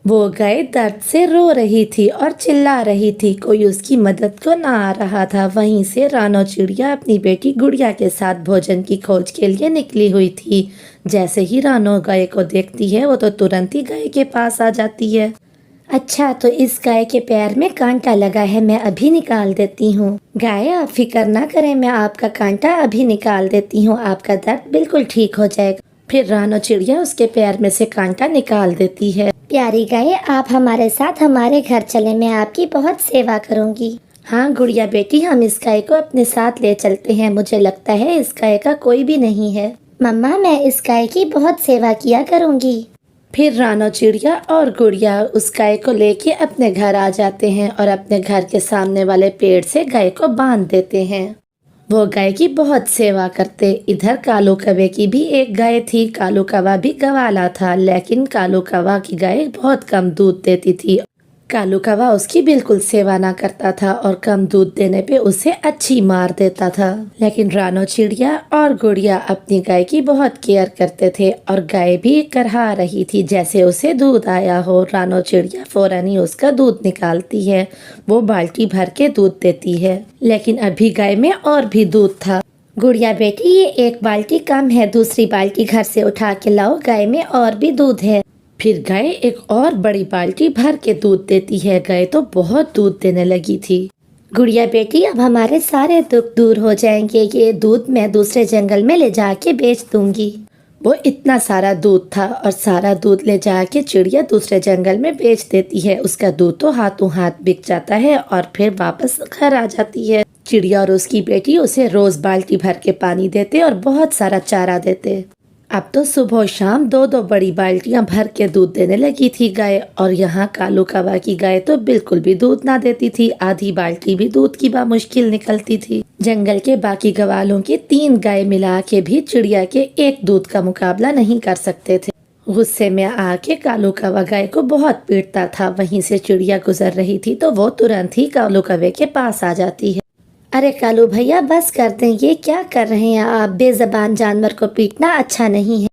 वो गाय दर्द से रो रही थी और चिल्ला रही थी। कोई उसकी मदद को ना आ रहा था। वहीं से रानो चिड़िया अपनी बेटी गुड़िया के साथ भोजन की खोज के लिए निकली हुई थी। जैसे ही रानो गाय को देखती है वो तो तुरंत ही गाय के पास आ जाती है। अच्छा, तो इस गाय के पैर में कांटा लगा है, मैं अभी निकाल देती हूँ। गाय, आप फिक्र ना करें, मैं आपका कांटा अभी निकाल देती हूँ, आपका दर्द बिल्कुल ठीक हो जाएगा। फिर रानो चिड़िया उसके पैर में से कांटा निकाल देती है। प्यारी गाय, आप हमारे साथ हमारे घर चले, मैं आपकी बहुत सेवा करूंगी। हाँ गुड़िया बेटी, हम इस गाय को अपने साथ ले चलते हैं। मुझे लगता है इस गाय का कोई भी नहीं है। मम्मा, मैं इस गाय की बहुत सेवा किया करूंगी। फिर रानो चिड़िया और गुड़िया उस गाय को लेके अपने घर आ जाते हैं और अपने घर के सामने वाले पेड़ से गाय को बांध देते हैं। वो गाय की बहुत सेवा करते। इधर कालू कौवे की भी एक गाय थी। कालू कौवा भी गवाला था, लेकिन कालू कौवा की गाय बहुत कम दूध देती थी। कालू कौवा उसकी बिल्कुल सेवा ना करता था और कम दूध देने पे उसे अच्छी मार देता था। लेकिन रानो चिड़िया और गुड़िया अपनी गाय की बहुत केयर करते थे और गाय भी करहा रही थी। जैसे उसे दूध आया हो, रानो चिड़िया फौरन ही उसका दूध निकालती है। वो बाल्टी भर के दूध देती है, लेकिन अभी गाय में और भी दूध था। गुड़िया बेटी, ये एक बाल्टी कम है, दूसरी बाल्टी घर से उठा के लाओ, गाय में और भी दूध है। फिर गाय एक और बड़ी बाल्टी भर के दूध देती है। गाय तो बहुत दूध देने लगी थी। गुड़िया बेटी, अब हमारे सारे दुख दूर हो जाएंगे, ये दूध मैं दूसरे जंगल में ले जाके बेच दूंगी। वो इतना सारा दूध था और सारा दूध ले जाके चिड़िया दूसरे जंगल में बेच देती है। उसका दूध तो हाथों हाथ बिक जाता है और फिर वापस घर आ जाती है। चिड़िया और उसकी बेटी उसे रोज बाल्टी भर के पानी देते और बहुत सारा चारा देते। अब तो सुबह शाम दो दो बड़ी बाल्टियां भर के दूध देने लगी थी गाय। और यहाँ कालू कौवा की गाय तो बिल्कुल भी दूध ना देती थी। आधी बाल्टी भी दूध की बामुश्किल निकलती थी। जंगल के बाकी गवालों की 3 गाय मिला के भी चिड़िया के एक दूध का मुकाबला नहीं कर सकते थे। गुस्से में आके कालू कौवा गाय को बहुत पीटता था। वहीं से चिड़िया गुजर रही थी तो वो तुरंत ही कालू कौवे के पास आ जाती है। अरे कालू भैया, बस कर दें, ये क्या कर रहे हैं आप? बेजबान जानवर को पीटना अच्छा नहीं है।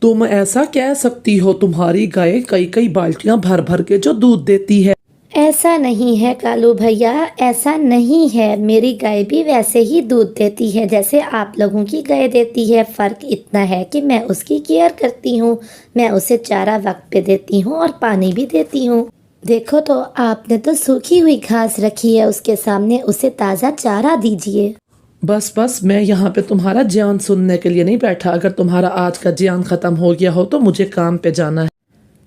तुम ऐसा कह सकती हो, तुम्हारी गाय कई कई बाल्टियां भर भर के जो दूध देती है। ऐसा नहीं है कालू भैया, ऐसा नहीं है। मेरी गाय भी वैसे ही दूध देती है जैसे आप लोगों की गाय देती है। फर्क इतना है कि मैं उसकी केयर करती हूँ। मैं उसे चारा वक्त पे देती हूँ और पानी भी देती हूँ। देखो तो, आपने तो सूखी हुई घास रखी है उसके सामने, उसे ताज़ा चारा दीजिए। बस बस, मैं यहाँ पे तुम्हारा ज्ञान सुनने के लिए नहीं बैठा। अगर तुम्हारा आज का ज्ञान खत्म हो गया हो तो मुझे काम पे जाना है।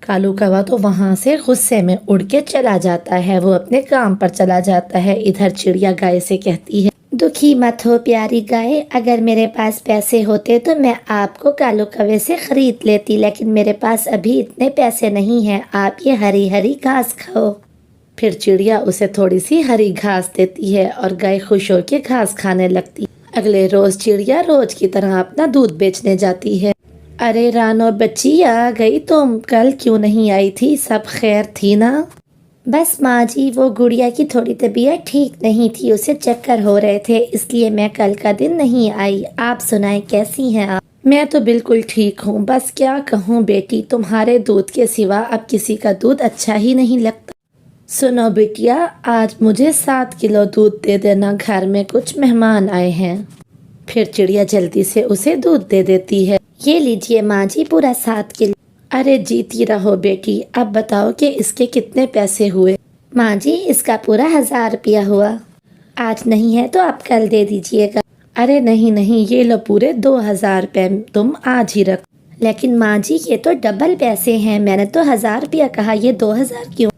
कालू कौवा तो वहाँ से गुस्से में उड़ के चला जाता है। वो अपने काम पर चला जाता है। इधर चिड़िया गाय से कहती है, दुखी मत हो प्यारी गाय, अगर मेरे पास पैसे होते तो मैं आपको कालू कौवे से खरीद लेती, लेकिन मेरे पास अभी इतने पैसे नहीं हैं। आप ये हरी हरी घास खाओ। फिर चिड़िया उसे थोड़ी सी हरी घास देती है और गाय खुश होकर घास खाने लगती। अगले रोज चिड़िया रोज की तरह अपना दूध बेचने जाती है। अरे रानो बच्ची, आ गई तुम? कल क्यों नहीं आई थी? सब खैर थी ना? बस माँ जी, वो गुड़िया की थोड़ी तबीयत ठीक नहीं थी, उसे चक्कर हो रहे थे, इसलिए मैं कल का दिन नहीं आई। आप सुनाएं, कैसी हैं आप? मैं तो बिल्कुल ठीक हूँ। बस क्या कहूँ बेटी, तुम्हारे दूध के सिवा अब किसी का दूध अच्छा ही नहीं लगता। सुनो बिटिया, आज मुझे 7 किलो दूध दे देना, घर में कुछ मेहमान आए हैं। फिर चिड़िया जल्दी से उसे दूध दे देती है। ये लीजिए माँ जी, पूरा 7 किलो। अरे जीती रहो बेटी। अब बताओ कि इसके कितने पैसे हुए? माँ जी, इसका पूरा 1000 रुपया हुआ। आज नहीं है तो आप कल दे दीजिएगा। अरे नहीं नहीं, ये लो पूरे 2000 रुपये, तुम आज ही रख। लेकिन माँ जी, ये तो डबल पैसे हैं, मैंने तो 1000 रुपया कहा, ये 2000 क्यों?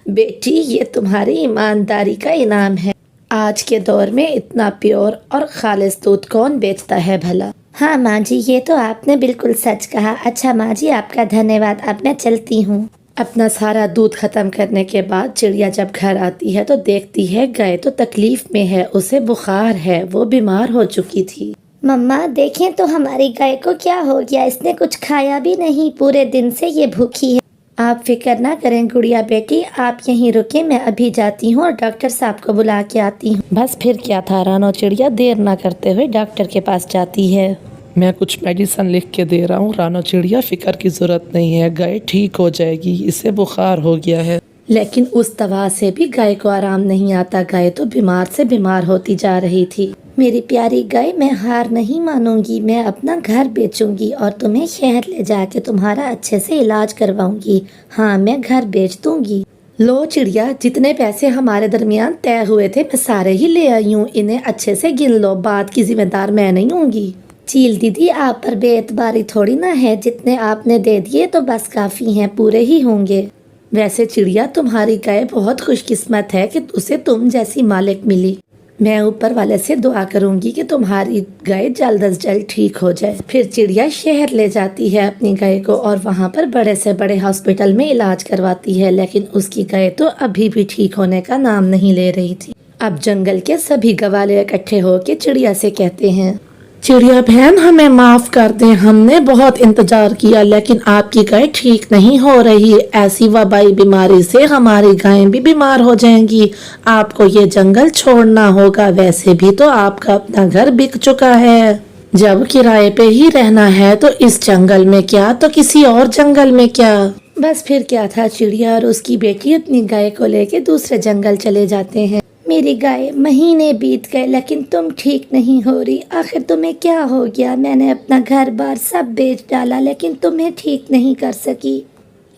बेटी, ये तुम्हारी ईमानदारी का इनाम है। आज के दौर में इतना प्योर और खालिस दूध कौन बेचता है भला? हाँ माँ जी, ये तो आपने बिल्कुल सच कहा। अच्छा माँ जी, आपका धन्यवाद, अब मैं चलती हूँ। अपना सारा दूध खत्म करने के बाद चिड़िया जब घर आती है तो देखती है गाय तो तकलीफ में है, उसे बुखार है, वो बीमार हो चुकी थी। मम्मा देखें तो हमारी गाय को क्या हो गया, इसने कुछ खाया भी नहीं, पूरे दिन से ये भूखी है। आप फिक्र ना करें गुड़िया बेटी, आप यहीं रुके, मैं अभी जाती हूँ और डॉक्टर साहब को बुला के आती हूँ। बस फिर क्या था, रानो चिड़िया देर ना करते हुए डॉक्टर के पास जाती है। मैं कुछ मेडिसिन लिख के दे रहा हूँ। रानो चिड़िया, फिक्र की ज़रूरत नहीं है, गाय ठीक हो जाएगी, इसे बुखार हो गया है। लेकिन उस दवा से भी गाय को आराम नहीं आता। गाय तो बीमार से बीमार होती जा रही थी। मेरी प्यारी गाय, मैं हार नहीं मानूंगी। मैं अपना घर बेचूंगी और तुम्हें शहर ले जाके तुम्हारा अच्छे से इलाज करवाऊंगी। हाँ, मैं घर बेच दूंगी। लो चिड़िया, जितने पैसे हमारे दरमियान तय हुए थे मैं सारे ही ले आई हूँ। इन्हें अच्छे से गिन लो, बात की जिम्मेदार मैं नहीं होंगी। चील दीदी, आप पर बेएतबारी थोड़ी ना है। जितने आपने दे दिए तो बस काफी हैं, पूरे ही होंगे। वैसे चिड़िया, तुम्हारी गाय बहुत खुशकिस्मत है कि उसे तुम जैसी मालिक मिली। मैं ऊपर वाले से दुआ करूंगी कि तुम्हारी गाय जल्द अज जल्द ठीक हो जाए। फिर चिड़िया शहर ले जाती है अपनी गाय को और वहाँ पर बड़े से बड़े हॉस्पिटल में इलाज करवाती है। लेकिन उसकी गाय तो अभी भी ठीक होने का नाम नहीं ले रही थी। अब जंगल के सभी गवाले इकट्ठे होकर चिड़िया से कहते हैं, चिड़िया बहन, हमें माफ कर दें, हमने बहुत इंतजार किया लेकिन आपकी गाय ठीक नहीं हो रही। ऐसी वबाई बीमारी से हमारी गायें भी बीमार हो जाएंगी। आपको ये जंगल छोड़ना होगा। वैसे भी तो आपका अपना घर बिक चुका है। जब किराए पे ही रहना है तो इस जंगल में क्या तो किसी और जंगल में क्या। बस फिर क्या था, चिड़िया और उसकी बेटी अपनी गाय को लेके दूसरे जंगल चले जाते हैं। मेरी गाय, महीने बीत गए लेकिन तुम ठीक नहीं हो रही। आखिर तुम्हें क्या हो गया? मैंने अपना घर बार सब बेच डाला लेकिन तुम्हें ठीक नहीं कर सकी।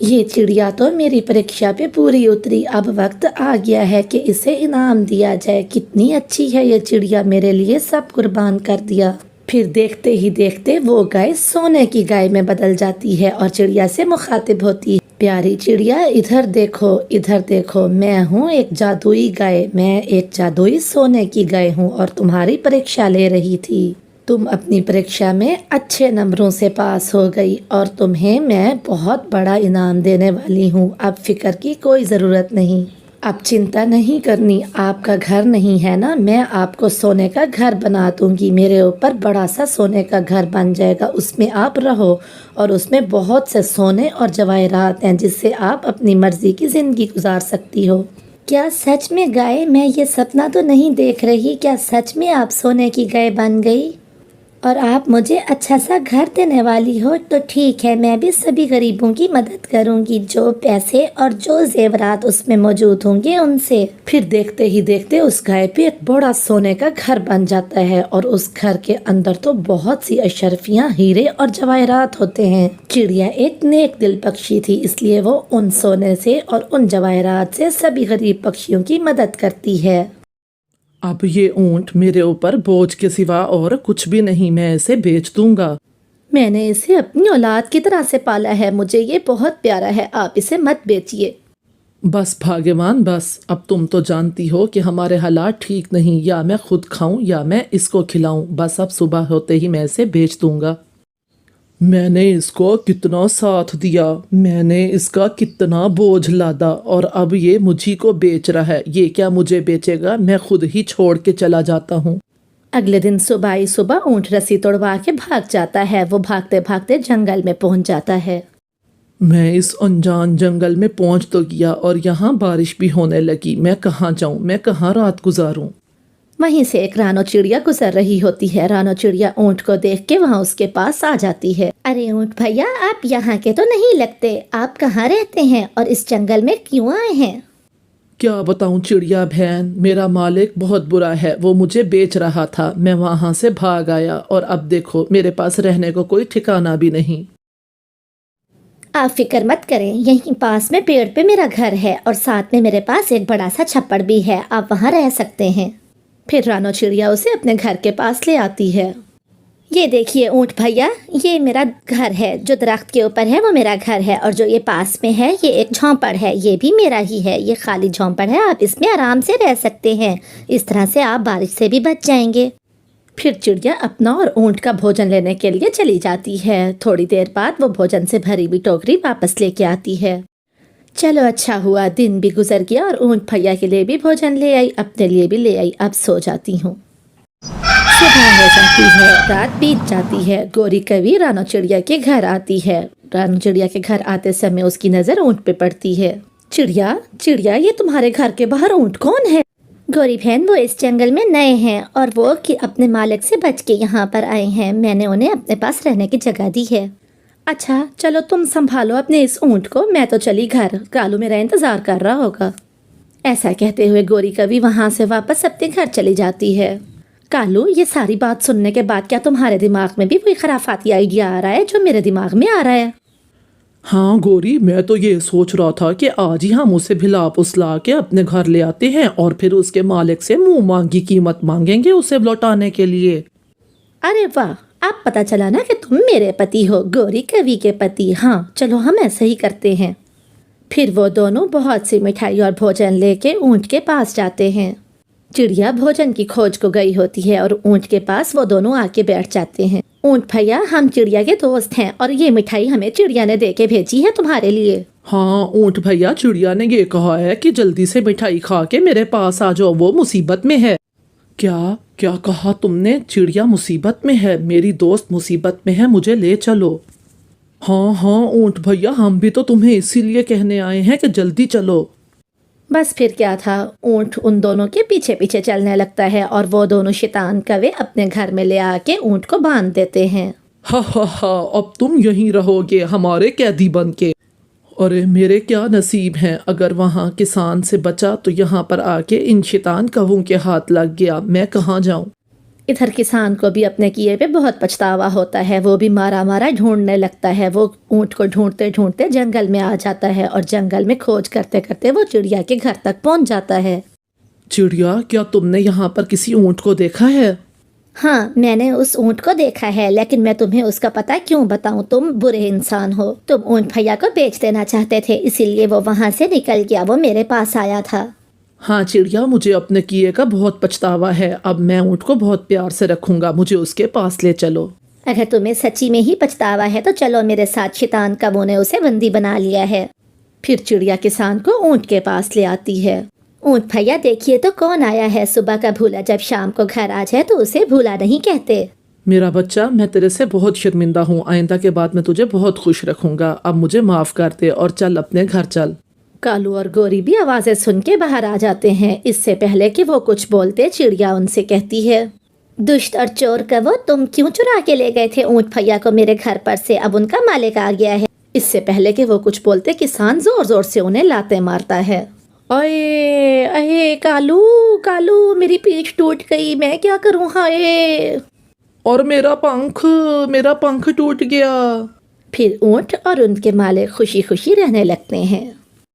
ये चिड़िया तो मेरी परीक्षा पे पूरी उतरी। अब वक्त आ गया है कि इसे इनाम दिया जाए। कितनी अच्छी है ये चिड़िया, मेरे लिए सब कुर्बान कर दिया। फिर देखते ही देखते वो गाय सोने की गाय में बदल जाती है और चिड़िया से मुखातिब होती है, प्यारी चिड़िया, इधर देखो, इधर देखो। मैं हूँ एक जादुई गाय। मैं एक जादुई सोने की गाय हूँ और तुम्हारी परीक्षा ले रही थी। तुम अपनी परीक्षा में अच्छे नंबरों से पास हो गई और तुम्हें मैं बहुत बड़ा इनाम देने वाली हूँ। अब फिक्र की कोई ज़रूरत नहीं। अब चिंता नहीं करनी। आपका घर नहीं है ना, मैं आपको सोने का घर बना दूंगी। मेरे ऊपर बड़ा सा सोने का घर बन जाएगा, उसमें आप रहो और उसमें बहुत से सोने और जवाहरात हैं जिससे आप अपनी मर्जी की ज़िंदगी गुजार सकती हो। क्या सच में गाय? मैं ये सपना तो नहीं देख रही। क्या सच में आप सोने की गाय बन गई और आप मुझे अच्छा सा घर देने वाली हो? तो ठीक है, मैं भी सभी गरीबों की मदद करूंगी, जो पैसे और जो जेवरात उसमें मौजूद होंगे उनसे। फिर देखते ही देखते उस गाय पे एक बड़ा सोने का घर बन जाता है और उस घर के अंदर तो बहुत सी अशरफियां, हीरे और जवाहरात होते हैं। चिड़िया एक नेक दिल पक्षी थी, इसलिए वो उन सोने से और उन जवाहरात से सभी गरीब पक्षियों की मदद करती है। अब ये ऊंट मेरे ऊपर बोझ के सिवा और कुछ भी नहीं, मैं इसे बेच दूंगा। मैंने इसे अपनी औलाद की तरह से पाला है, मुझे ये बहुत प्यारा है, आप इसे मत बेचिए। बस भाग्यवान, बस अब तुम तो जानती हो कि हमारे हालात ठीक नहीं, या मैं खुद खाऊं या मैं इसको खिलाऊं। बस अब सुबह होते ही मैं इसे बेच दूंगा। मैंने इसको कितना साथ दिया, मैंने इसका कितना बोझ लादा और अब ये मुझी को बेच रहा है। ये क्या मुझे बेचेगा? मैं खुद ही छोड़ के चला जाता हूँ। अगले दिन सुबह ही सुबह ऊंट रस्सी तोड़वा के भाग जाता है। वो भागते भागते जंगल में पहुंच जाता है। मैं इस अनजान जंगल में पहुंच तो गया और यहाँ बारिश भी होने लगी। मैं कहाँ जाऊँ, मैं कहाँ रात गुजारूँ? वहीं से एक रानो चिड़िया गुजर रही होती है। रानो चिड़िया ऊंट को देख के वहाँ उसके पास आ जाती है। अरे ऊंट भैया, आप यहाँ के तो नहीं लगते। आप कहाँ रहते हैं और इस जंगल में क्यों आए हैं? क्या बताऊं चिड़िया बहन, मेरा मालिक बहुत बुरा है। वो मुझे बेच रहा था, मैं वहां से भाग आया और अब देखो मेरे पास रहने को कोई ठिकाना भी नहीं। आप फिक्र मत करें, यहीं पास में पेड़ पे मेरा घर है और साथ में मेरे पास एक बड़ा सा छप्पड़ भी है, आप वहाँ रह सकते हैं। फिर रानो चिड़िया उसे अपने घर के पास ले आती है। ये देखिए ऊंट भैया, ये मेरा घर है। जो दरख्त के ऊपर है वो मेरा घर है और जो ये पास में है ये एक झोंपड़ है, ये भी मेरा ही है। ये खाली झोंपड़ है, आप इसमें आराम से रह सकते हैं। इस तरह से आप बारिश से भी बच जाएंगे। फिर चिड़िया अपना और ऊंट का भोजन लेने के लिए चली जाती है। थोड़ी देर बाद वो भोजन से भरी हुई टोकरी वापस लेके आती है। चलो अच्छा हुआ, दिन भी गुजर गया और ऊंट भैया के लिए भी भोजन ले आई, अपने लिए भी ले आई। अब सो जाती हूँ। सुबह हो जाती है, रात बीत जाती है। गोरी कवि रानो चिड़िया के घर आती है। रानो चिड़िया के घर आते समय उसकी नजर ऊंट पे पड़ती है। चिड़िया चिड़िया, ये तुम्हारे घर के बाहर ऊंट कौन है? गौरी बहन वो इस जंगल में नए हैं और वो कि अपने मालिक से बच के यहाँ पर आए हैं। मैंने उन्हें अपने पास रहने की जगह दी है। अच्छा चलो तुम संभालो अपने इस ऊँट को, मैं तो चली घर, कालू मेरा इंतजार कर रहा होगा। ऐसा कहते हुए गोरी कभी वहाँ से वापस अपने घर चली जाती है। कालू, ये सारी बात सुनने के बाद क्या तुम्हारे दिमाग में भी कोई खराफाती आइडिया आ रहा है जो मेरे दिमाग में आ रहा है? हाँ गोरी, मैं तो ये सोच रहा था कि आज ही हम उसे भिला पुसला के अपने घर ले आते हैं और फिर उसके मालिक से मुंह मांगी कीमत मांगेंगे उसे लौटाने के लिए। अरे वाह, अब पता चला ना कि तुम मेरे पति हो, गौरी कवि के पति। हाँ चलो हम ऐसे ही करते हैं। फिर वो दोनों बहुत सी मिठाई और भोजन लेके ऊँट के पास जाते हैं। चिड़िया भोजन की खोज को गई होती है और ऊँट के पास वो दोनों आके बैठ जाते हैं। ऊँट भैया, हम चिड़िया के दोस्त हैं और ये मिठाई हमें चिड़िया ने दे के भेजी है तुम्हारे लिए। हाँ ऊँट भैया, चिड़िया ने ये कहा है कि जल्दी से मिठाई खा के मेरे पास आ जाओ, वो मुसीबत में है। क्या क्या कहा तुमने? चिड़िया मुसीबत में है? मेरी दोस्त मुसीबत में है, मुझे ले चलो। हाँ हाँ ऊँट भैया, हम भी तो तुम्हें इसीलिए कहने आए हैं कि जल्दी चलो। बस फिर क्या था, ऊँट उन दोनों के पीछे पीछे चलने लगता है और वो दोनों शैतान कवे अपने घर में ले आके ऊँट को बांध देते हैं। हा हा हा, अब तुम यहीं रहोगे हमारे कैदी बन के। अरे मेरे क्या नसीब हैं, अगर वहाँ किसान से बचा तो यहाँ पर आके इन शैतान कवों के हाथ लग गया। मैं कहाँ जाऊँ? इधर किसान को भी अपने किए पे बहुत पछतावा होता है। वो भी मारा मारा ढूंढने लगता है। वो ऊँट को ढूंढते ढूंढते जंगल में आ जाता है और जंगल में खोज करते करते वो चिड़िया के घर तक पहुंच जाता है। चिड़िया, क्या तुमने यहाँ पर किसी ऊँट को देखा है? हाँ, मैंने उस ऊँट को देखा है, लेकिन मैं तुम्हें उसका पता क्यों बताऊं? तुम बुरे इंसान हो। तुम ऊँट भैया को बेच देना चाहते थे, इसीलिए वो वहाँ से निकल गया। वो मेरे पास आया था। हाँ चिड़िया, मुझे अपने किए का बहुत पछतावा है। अब मैं ऊँट को बहुत प्यार से रखूंगा, मुझे उसके पास ले चलो। अगर तुम्हें सच्ची में ही पछतावा है तो चलो मेरे साथ। शैतान कवों ने उसे बंदी बना लिया है। फिर चिड़िया किसान को ऊँट के पास ले आती है। ऊँट भैया देखिए तो कौन आया है। सुबह का भूला जब शाम को घर आ जाए तो उसे भूला नहीं कहते। मेरा बच्चा, मैं तेरे से बहुत शर्मिंदा हूँ। आइंदा के बाद मैं तुझे बहुत खुश रखूंगा। अब मुझे माफ कर दे और चल अपने घर चल। कालू और गौरी भी आवाजें सुन के बाहर आ जाते हैं। इससे पहले कि वो कुछ बोलते, चिड़िया उनसे कहती है, दुष्ट और चोर कवो, तुम क्यों चुरा के ले गए थे ऊँट भैया को मेरे घर पर से? अब उनका मालिक आ गया है। इससे पहले कि वो कुछ बोलते, किसान जोर जोर से उन्हें लाते मारता है। अये अये कालू कालू, मेरी पीठ टूट गई, मैं क्या करूँ? हाय, और मेरा पंख टूट गया। फिर ऊँट और उनके मालिक खुशी खुशी रहने लगते हैं।